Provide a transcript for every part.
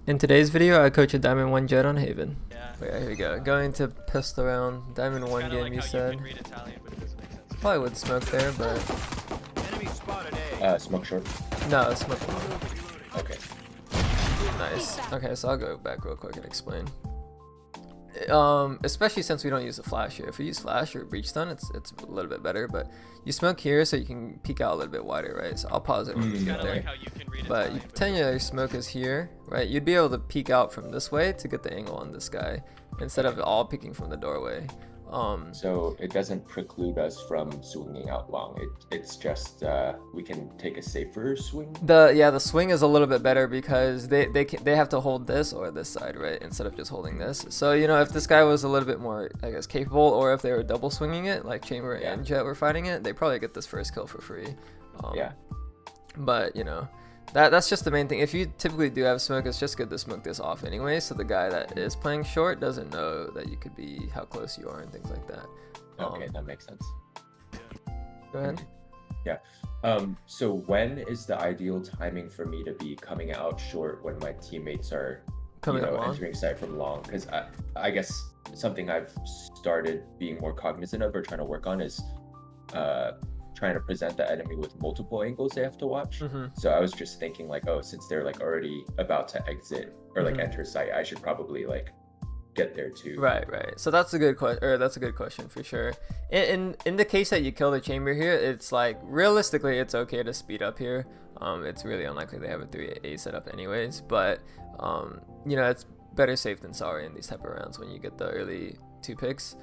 In today's video, I coach a Diamond 1 Jet on Haven. Yeah. But yeah, here we go. Going to pistol round. Diamond 1 Kinda game, like you how said. you can read Italian, but it doesn't make sense. Probably would smoke there, but... Enemy spotted A. Smoke short. No, smoke. Okay. Nice. Okay, so I'll go back real quick and explain. Especially since we don't use the flash here. If we use flash or breach stun, it's a little bit better. But you smoke here so you can peek out a little bit wider, right? So I'll pause it when we get Kinda there. like how you can read But Italian, you pretend your smoke is here, right? You'd be able to peek out from this way to get the angle on this guy instead of all peeking from the doorway. So it doesn't preclude us from swinging out long. It's just we can take a safer swing. The swing is a little bit better because they have to hold this or this side, right, instead of just holding this. So you know, if this guy was a little bit more, I guess, capable, or if they were double swinging it, like Chamber and Jet were fighting it, they probably get this first kill for free. Yeah. But you know, that's just the main thing. If you typically do have smoke, it's just good to smoke this off anyway, so the guy that is playing short doesn't know that you could be, how close you are and things like that. Okay, that makes sense. Go ahead. Yeah. So when is the ideal timing for me to be coming out short when my teammates are Coming out long? entering sight from long? Because I guess something I've started being more cognizant of or trying to work on is trying to present the enemy with multiple angles they have to watch. So I was just thinking like, oh, since they're like already about to exit or like enter sight, I should probably like get there too. Right. So that's a good question, or that's a good question for sure. In the case that you kill the chamber here, it's like realistically it's okay to speed up here. It's really unlikely they have a 3A setup anyways, but you know, it's better safe than sorry in these type of rounds when you get the early 2 picks.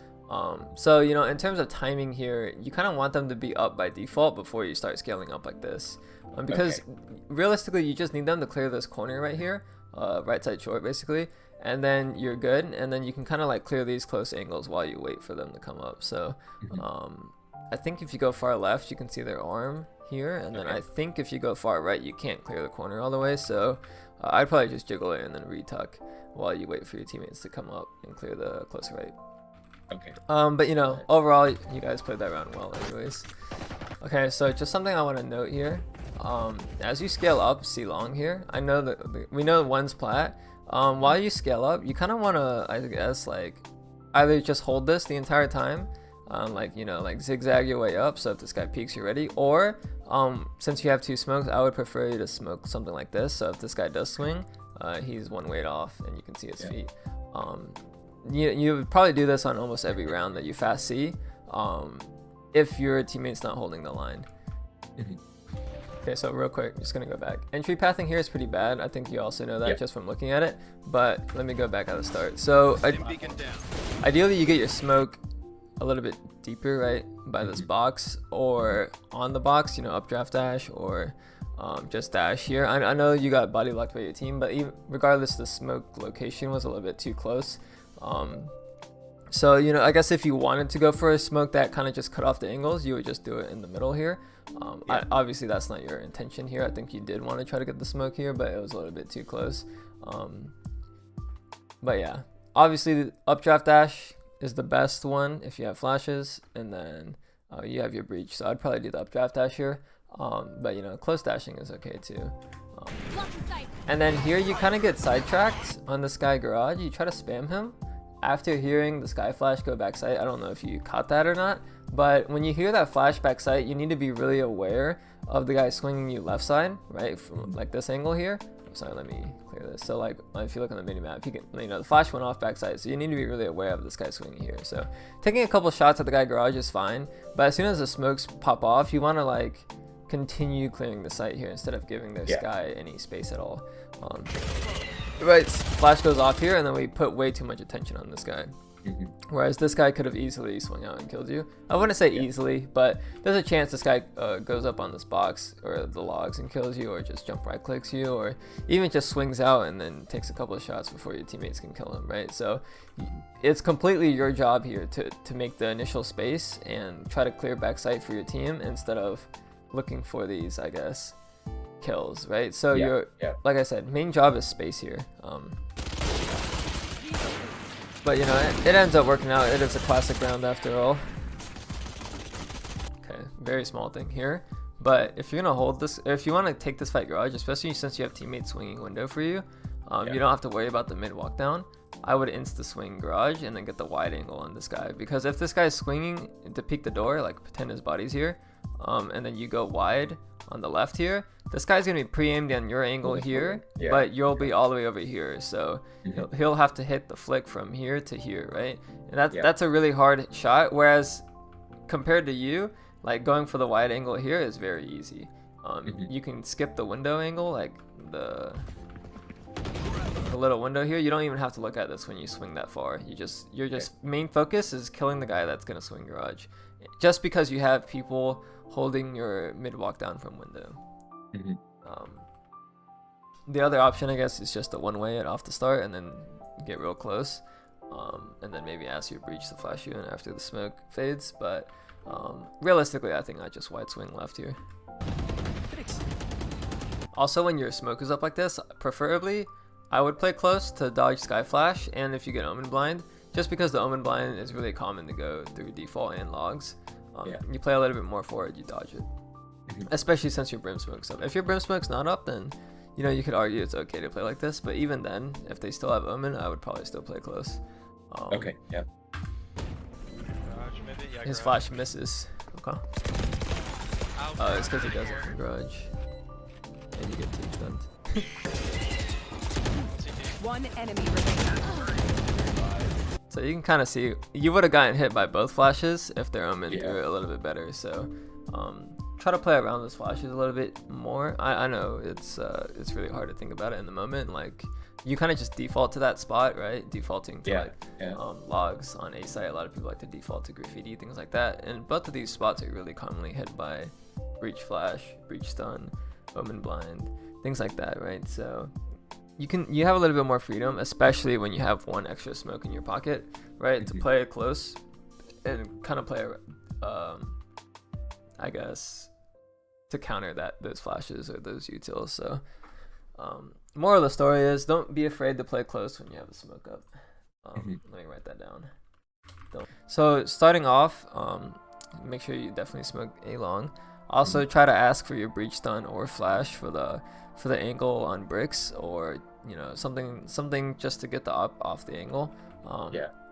So you know, in terms of timing here, you kind of want them to be up by default before you start scaling up like this, because realistically you just need them to clear this corner right here, right side short basically, and then you're good, and then you can kind of like clear these close angles while you wait for them to come up. So I think if you go far left, you can see their arm here, and then I think if you go far right, you can't clear the corner all the way. So I'd probably just jiggle it and then retuck while you wait for your teammates to come up and clear the close right. Okay. But you know, overall, you guys played that round well anyways. Okay, so just something I want to note here. As you scale up C long here, I know that we know one's plat. While you scale up, you kind of want to, I guess, like either just hold this the entire time, like, you know, like zigzag your way up, so if this guy peeks, you're ready. Or since you have 2 smokes, I would prefer you to smoke something like this, so if this guy does swing, he's 1 weight off and you can see his feet. You would probably do this on almost every round that you fast see, if your teammate's not holding the line. Okay, so real quick, I'm just gonna go back. Entry pathing here is pretty bad. I think you also know that just from looking at it, but let me go back at the start. So ideally you get your smoke a little bit deeper, right, by this box, or on the box, you know, updraft dash, or just dash here. I know you got body locked by your team, but even regardless, the smoke location was a little bit too close. So you know, I guess if you wanted to go for a smoke that kind of just cut off the angles, you would just do it in the middle here. Obviously that's not your intention here. I think you did want to try to get the smoke here, but it was a little bit too close. But yeah, obviously the updraft dash is the best one if you have flashes, and then you have your breach, so I'd probably do the updraft dash here. But you know, close dashing is okay too. And then here you kind of get sidetracked on the sky garage. You try to spam him after hearing the sky flash go back sight. I don't know if you caught that or not, but when you hear that flash back sight, you need to be really aware of the guy swinging you left side, right, from like this angle here. Sorry, let me clear this. So like if you look on the mini map, you can, you know, the flash went off backside, so you need to be really aware of this guy swinging here. So taking a couple shots at the guy garage is fine, but as soon as the smokes pop off, you want to like continue clearing the site here instead of giving this guy any space at all. Right, flash goes off here, and then we put way too much attention on this guy. Whereas this guy could have easily swung out and killed you. I wouldn't say easily, but there's a chance this guy goes up on this box or the logs and kills you, or just jump right clicks you, or even just swings out and then takes a couple of shots before your teammates can kill him, right? So it's completely your job here to make the initial space and try to clear back sight for your team instead of looking for these, I guess, kills, right? So like I said, main job is space here. But you know, it ends up working out. It is a classic round after all. Okay, very small thing here. But if you're gonna hold this, if you want to take this fight garage, especially since you have teammates swinging window for you, You don't have to worry about the mid walk down. I would insta swing garage and then get the wide angle on this guy, because if this guy's swinging to peek the door, like pretend his body's here, and then you go wide on the left here, this guy's gonna be pre-aimed on your angle here, but you'll be all the way over here, so he'll have to hit the flick from here to here, right? And that's a really hard shot, whereas compared to you, like going for the wide angle here is very easy. You can skip the window angle, like the little window here. You don't even have to look at this when you swing that far. Your main focus is killing the guy that's gonna swing garage, just because you have people holding your mid walk down from window. The other option, I guess, is just a one-way it off the start and then get real close, and then maybe ask your breach to flash you in after the smoke fades. But realistically, I think I just wide swing left here. Also, when your smoke is up like this, preferably I would play close to dodge sky flash, and if you get omen blind, just because the omen blind is really common to go through default and logs. You play a little bit more forward, you dodge it, especially since your brim smoke's up. If your brim smoke's not up, then you could argue it's okay to play like this, but even then, if they still have omen, I would probably still play close. Garage, maybe? Yeah, His garage. flash misses. Okay. It's because he does it from garage, and you get team stunned. One enemy remaining. So you can kind of see, you would have gotten hit by both flashes if their omen threw it a little bit better. So try to play around those flashes a little bit more. I know it's really hard to think about it in the moment. Like, you kind of just default to that spot, right? Defaulting to logs on A site. A lot of people like to default to graffiti, things like that. And both of these spots are really commonly hit by breach flash, breach stun, omen blind, things like that, right? So you have a little bit more freedom, especially when you have one extra smoke in your pocket, right? To play it close and kind of play, I guess, to counter those flashes or those utils. So moral of the story is, don't be afraid to play close when you have a smoke up. Let me write that down. So starting off, make sure you definitely smoke A long. Also try to ask for your breach stun or flash for the angle on bricks, or something just to get the op off the angle.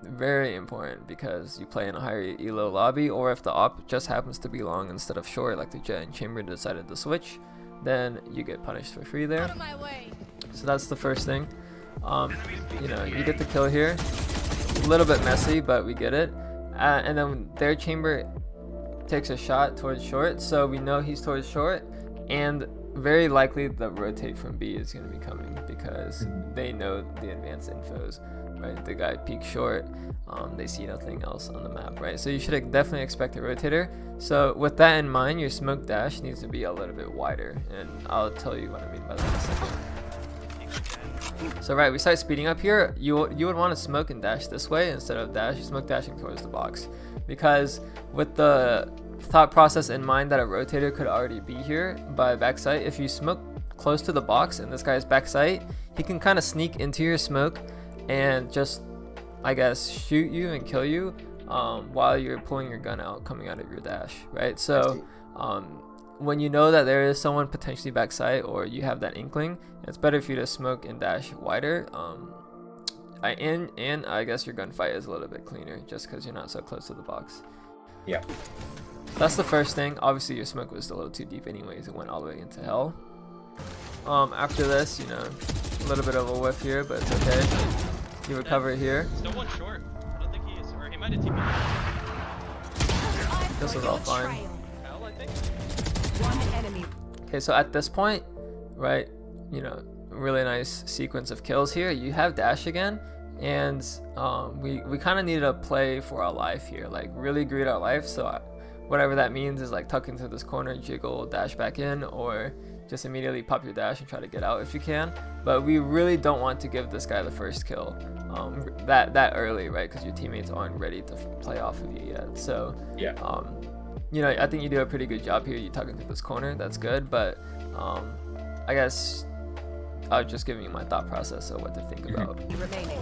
Very important, because you play in a higher elo lobby, or if the op just happens to be long instead of short, like the Jett and Chamber decided to switch, then you get punished for free there. So that's the first thing. You get the kill here. A little bit messy, but we get it. And then their Chamber takes a shot towards short, so we know he's towards short, and very likely the rotate from B is going to be coming, because they know the advanced infos, right? The guy peeks short, they see nothing else on the map, right? So you should definitely expect a rotator. So with that in mind, your smoke dash needs to be a little bit wider, and I'll tell you what I mean by that in a second. So right, we start speeding up here. You would want to smoke and dash this way instead of smoke dashing towards the box, because with the thought process in mind that a rotator could already be here by backside, if you smoke close to the box and this guy's backside, he can kind of sneak into your smoke and just, I guess, shoot you and kill you while you're pulling your gun out coming out of your dash, right? So when you know that there is someone potentially backside, or you have that inkling, it's better for you to smoke and dash wider. And I guess your gunfight is a little bit cleaner just because you're not so close to the box. Yeah. That's the first thing. Obviously your smoke was a little too deep anyways, it went all the way into hell. After this, a little bit of a whiff here, but it's okay. You recover here. Still one short. I don't think he is, or he might have TP'd. This was all fine. Hell, I think. One enemy. Okay, so at this point, right, really nice sequence of kills here. You have dash again, and we kind of needed to play for our life here, like really greed our life. So whatever that means is like tuck into this corner, jiggle, dash back in, or just immediately pop your dash and try to get out if you can. But we really don't want to give this guy the first kill that early, right? Because your teammates aren't ready to play off of you yet. So I think you do a pretty good job here. You tuck into this corner, that's good. But I guess I was just giving you my thought process of what to think about. Remaining.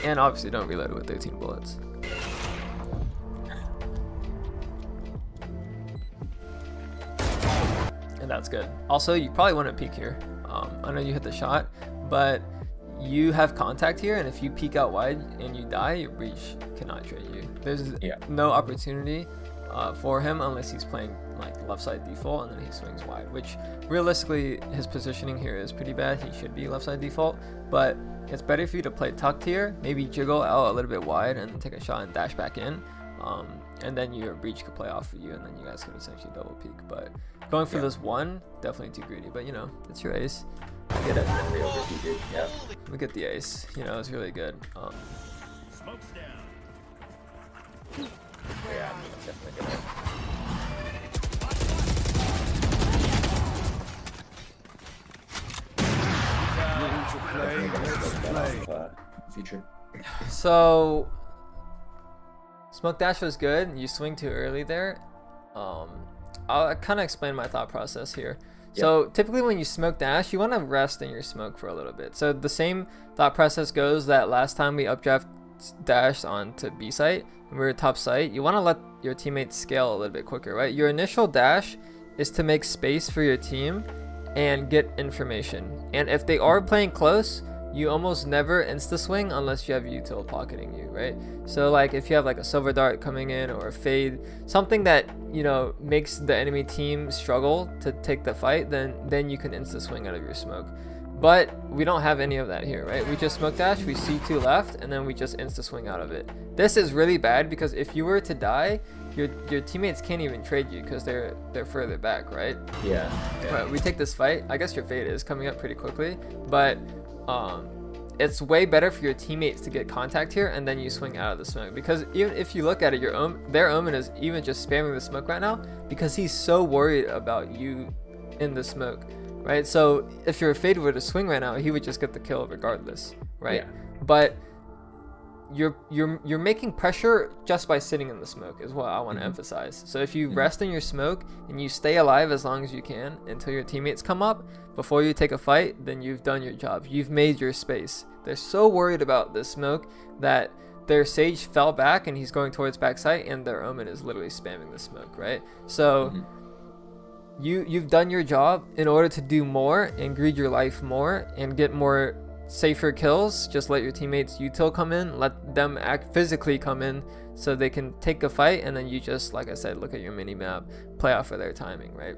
And obviously don't reload it with 13 bullets. And that's good. Also, you probably want to peek here. I know you hit the shot, but you have contact here, and if you peek out wide and you die, your breach cannot trade you. There's no opportunity for him unless he's playing like left side default and then he swings wide, which realistically his positioning here is pretty bad. He should be left side default, but it's better for you to play tucked here, maybe jiggle out a little bit wide and take a shot and dash back in, and then your breach could play off for you, and then you guys could essentially double peek. But going for this one, definitely too greedy, but you know, it's your ace. We get it. Yeah. We get the ace. You know, it's really good. Smoke's down. Yeah, that's definitely good. Future. So smoke dash was good. You swing too early there. I'll kind of explain my thought process here. So typically when you smoke dash, you want to rest in your smoke for a little bit. So the same thought process goes that last time we updraft dashed onto B site and we were top site, you want to let your teammates scale a little bit quicker, right? Your initial dash is to make space for your team and get information. And if they are playing close, you almost never insta swing unless you have util pocketing you, right? So like if you have like a silver dart coming in or a fade, something that, you know, makes the enemy team struggle to take the fight, then you can insta swing out of your smoke. But we don't have any of that here, right? We just smoke dash, we C2 left, and then we just insta swing out of it. This is really bad because if you were to die, your teammates can't even trade you because they're further back, right? Yeah. But we take this fight. I guess your fade is coming up pretty quickly, but it's way better for your teammates to get contact here and then you swing out of the smoke, because even if you look at it, their omen is even just spamming the smoke right now because he's so worried about you in the smoke, right? So if your fade were to swing right now, he would just get the kill regardless, right? Yeah. But you're making pressure just by sitting in the smoke is what I want to emphasize. So if you rest in your smoke and you stay alive as long as you can until your teammates come up before you take a fight, then you've done your job. You've made your space. They're so worried about this smoke that their sage fell back and he's going towards backside and their omen is literally spamming the smoke, right? So you've done your job. In order to do more and greed your life more and get more safer kills, just let your teammates util come in, let them physically come in so they can take a fight, and then you just, like I said, look at your mini map, play off of their timing, right?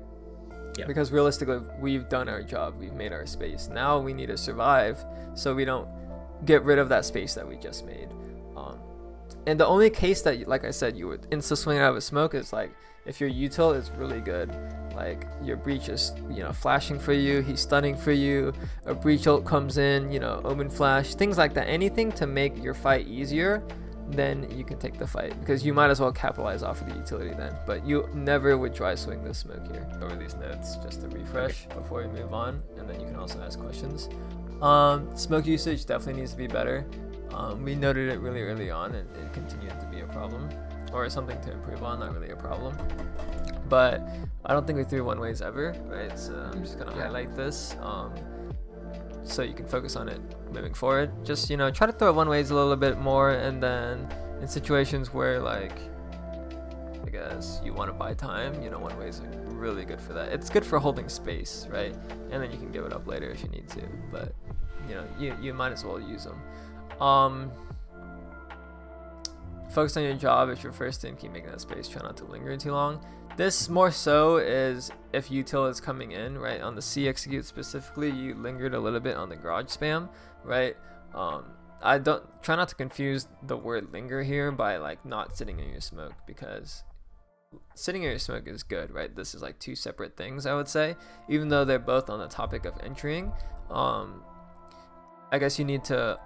Yeah. Because realistically, we've done our job, we've made our space. Now we need to survive so we don't get rid of that space that we just made. And the only case that, like I said, you would insta swing out of a smoke is like if your util is really good, like your breach is, you know, flashing for you, he's stunning for you, a breach ult comes in, you know, omen flash, things like that. Anything to make your fight easier, then you can take the fight, because you might as well capitalize off of the utility then. But you never would try swing this smoke here. Over these notes just to refresh before we move on, and then you can also ask questions. Smoke usage definitely needs to be better. We noted it really early on, and it continued to be a problem, or something to improve on, not really a problem. But I don't think we threw one ways ever, right? So I'm just gonna highlight this so you can focus on it moving forward. Just, you know, try to throw one ways a little bit more, and then in situations where, like, I guess you want to buy time, you know, one ways are really good for that. It's good for holding space, right? And then you can give it up later if you need to, but you know, you might as well use them. Focus on your job. If you're first in, keep making that space. Try not to linger too long. This more so is if util is coming in, right? On the C execute specifically, you lingered a little bit on the garage spam, right? I don't try not to confuse the word linger here by like not sitting in your smoke, because sitting in your smoke is good, right? This is like two separate things, I would say, even though they're both on the topic of entering. I guess you need to,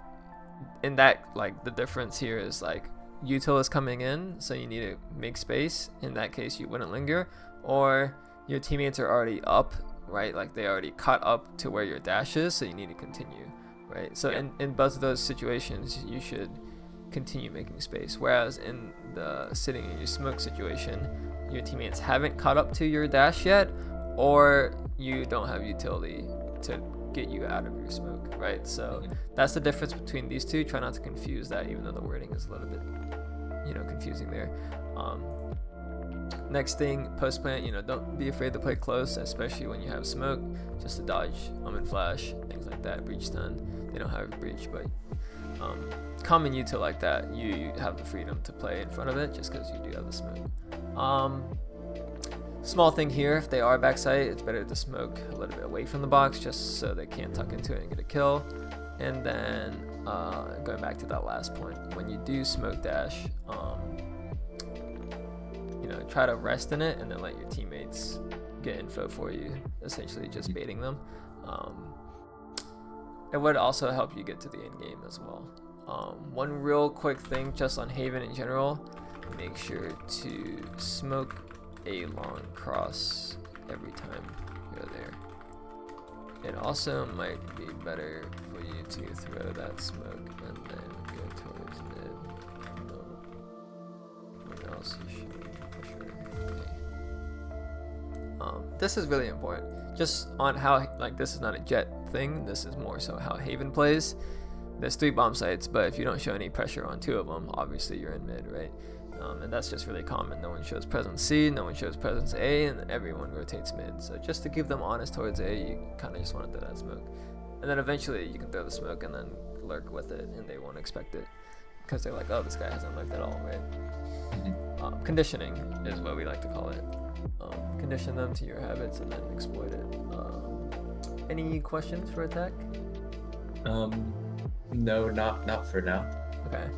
in that, like, the difference here is like util is coming in, so you need to make space. In that case, you wouldn't linger, or your teammates are already up, right? Like they already caught up to where your dash is, so you need to continue, right? So in both of those situations, you should continue making space. Whereas in the sitting in your smoke situation, your teammates haven't caught up to your dash yet, or you don't have utility to get you out of your smoke, right? So that's the difference between these two. Try not to confuse that, even though the wording is a little bit, you know, confusing there. Next thing, post plant, you know, don't be afraid to play close, especially when you have smoke, just to dodge and flash, things like that. Breach stun, they don't have a breach, but common util like that, you have the freedom to play in front of it just because you do have the smoke. Small thing here, if they are backside, it's better to smoke a little bit away from the box just so they can't tuck into it and get a kill. And then going back to that last point, when you do smoke dash, you know, try to rest in it and then let your teammates get info for you, essentially just baiting them. It would also help you get to the end game as well. One real quick thing just on Haven in general, make sure to smoke a long cross every time you're there. It also might be better for you to throw that smoke and then go towards mid. What else you should for sure. Okay. This is really important. Just on how, like, this is not a Jett thing. This is more so how Haven plays. There's 3 bomb sites, but if you don't show any pressure on 2 of them, obviously you're in mid, right? And that's just really common. No one shows presence C, no one shows presence A, and then everyone rotates mid. So just to keep them honest towards A, you kind of just want to throw that smoke. And then eventually you can throw the smoke and then lurk with it, and they won't expect it. Because they're like, oh, this guy hasn't lurked at all, right? Conditioning is what we like to call it. Condition them to your habits and then exploit it. Any questions for attack? No, not for now. Okay.